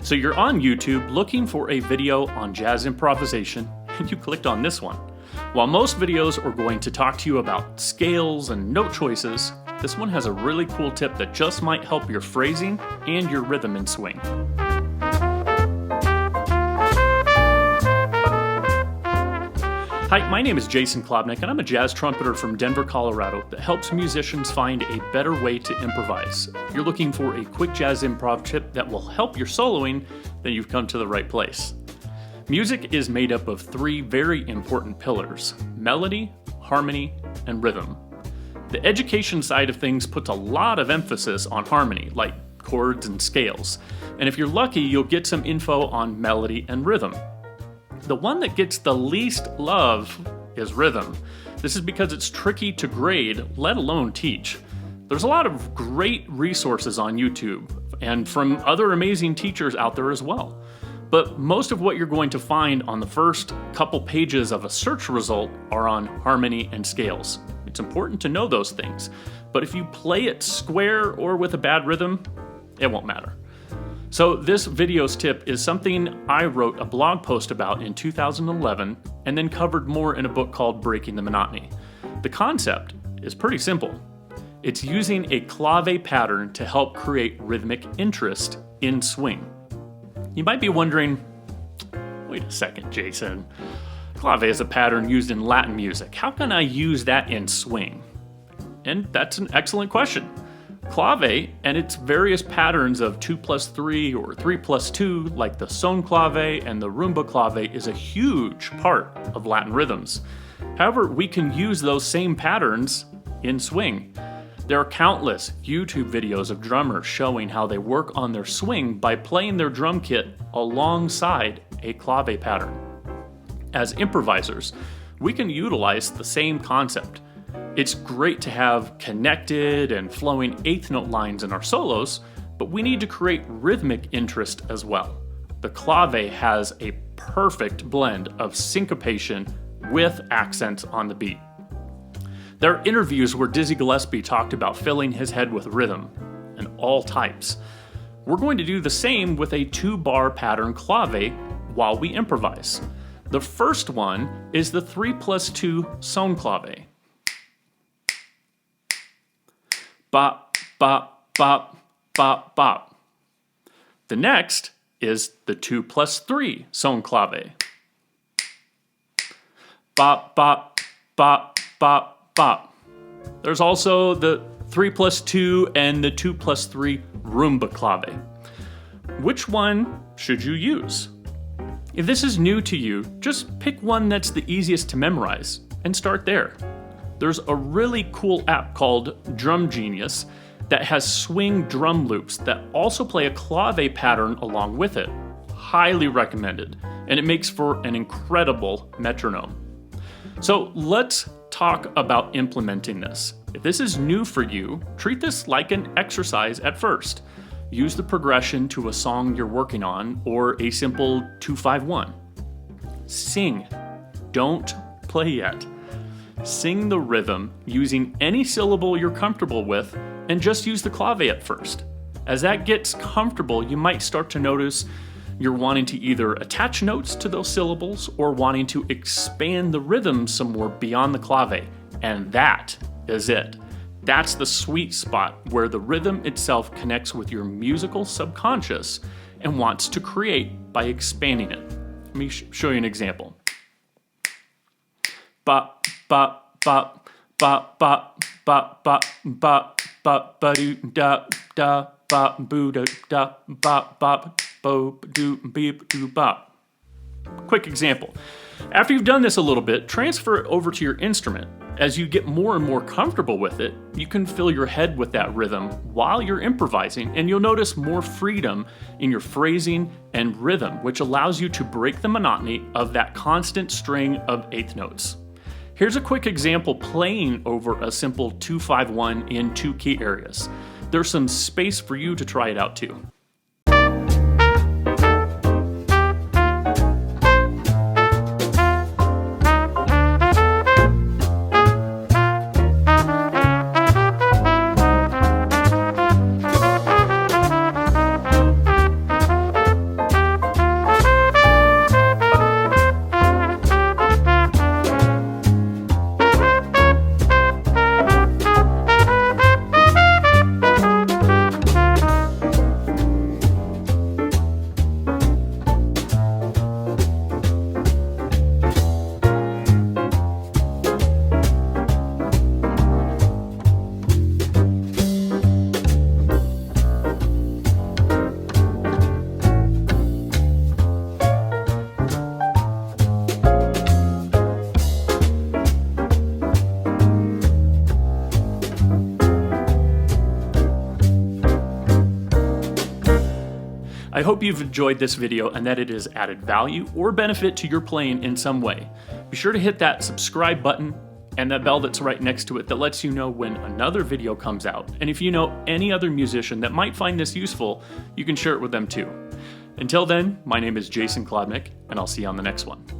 So you're on YouTube looking for a video on jazz improvisation, and you clicked on this one. While most videos are going to talk to you about scales and note choices, this one has a really cool tip that just might help your phrasing and your rhythm in swing. Hi, my name is Jason Klobnak, and I'm a jazz trumpeter from Denver, Colorado that helps musicians find a better way to improvise. If you're looking for a quick jazz improv tip that will help your soloing, then you've come to the right place. Music is made up of three very important pillars: melody, harmony, and rhythm. The education side of things puts a lot of emphasis on harmony, like chords and scales. And if you're lucky, you'll get some info on melody and rhythm. The one that gets the least love is rhythm. This is because it's tricky to grade, let alone teach. There's a lot of great resources on YouTube and from other amazing teachers out there as well. But most of what you're going to find on the first couple pages of a search result are on harmony and scales. It's important to know those things, but if you play it square or with a bad rhythm, it won't matter. So this video's tip is something I wrote a blog post about in 2011 and then covered more in a book called Breaking the Monotony. The concept is pretty simple. It's using a clave pattern to help create rhythmic interest in swing. You might be wondering, wait a second, Jason. Clave is a pattern used in Latin music. How can I use that in swing? And that's an excellent question. Clave and its various patterns of 2+3 or 3+2, like the son clave and the rumba clave, is a huge part of Latin rhythms. However, we can use those same patterns in swing. There are countless YouTube videos of drummers showing how they work on their swing by playing their drum kit alongside a clave pattern. As improvisers, we can utilize the same concept. It's great to have connected and flowing eighth note lines in our solos, but we need to create rhythmic interest as well. The clave has a perfect blend of syncopation with accents on the beat. There are interviews where Dizzy Gillespie talked about filling his head with rhythm, and all types. We're going to do the same with a 2-bar pattern clave while we improvise. The first one is the 3+2 son clave. Bop, bop, bop, bop, bop. The next is the 2+3 son clave. Bop, bop, bop, bop, bop. There's also the 3+2 and the 2+3 rumba clave. Which one should you use? If this is new to you, just pick one that's the easiest to memorize and start there. There's a really cool app called Drum Genius that has swing drum loops that also play a clave pattern along with it. Highly recommended, and it makes for an incredible metronome. So let's talk about implementing this. If this is new for you, treat this like an exercise at first. Use the progression to a song you're working on or a simple 2-5-1. Sing. Don't play yet. Sing the rhythm using any syllable you're comfortable with and just use the clave at first. As that gets comfortable, you might start to notice you're wanting to either attach notes to those syllables or wanting to expand the rhythm some more beyond the clave. And that is it. That's the sweet spot where the rhythm itself connects with your musical subconscious and wants to create by expanding it. Let me show you an example. Bop, bop, bop, bop, bop, bop, bop, bop, bop, ba doo da da, bop, boo da da, bop, bop, bo doo beep doo bop. Quick example. After you've done this a little bit, transfer it over to your instrument. As you get more and more comfortable with it, you can fill your head with that rhythm while you're improvising, and you'll notice more freedom in your phrasing and rhythm, which allows you to break the monotony of that constant string of eighth notes. Here's a quick example playing over a simple 2-5-1 in 2 key areas. There's some space for you to try it out too. I hope you've enjoyed this video and that it has added value or benefit to your playing in some way. Be sure to hit that subscribe button and that bell that's right next to it that lets you know when another video comes out. And if you know any other musician that might find this useful, you can share it with them too. Until then, my name is Jason Klobnak, and I'll see you on the next one.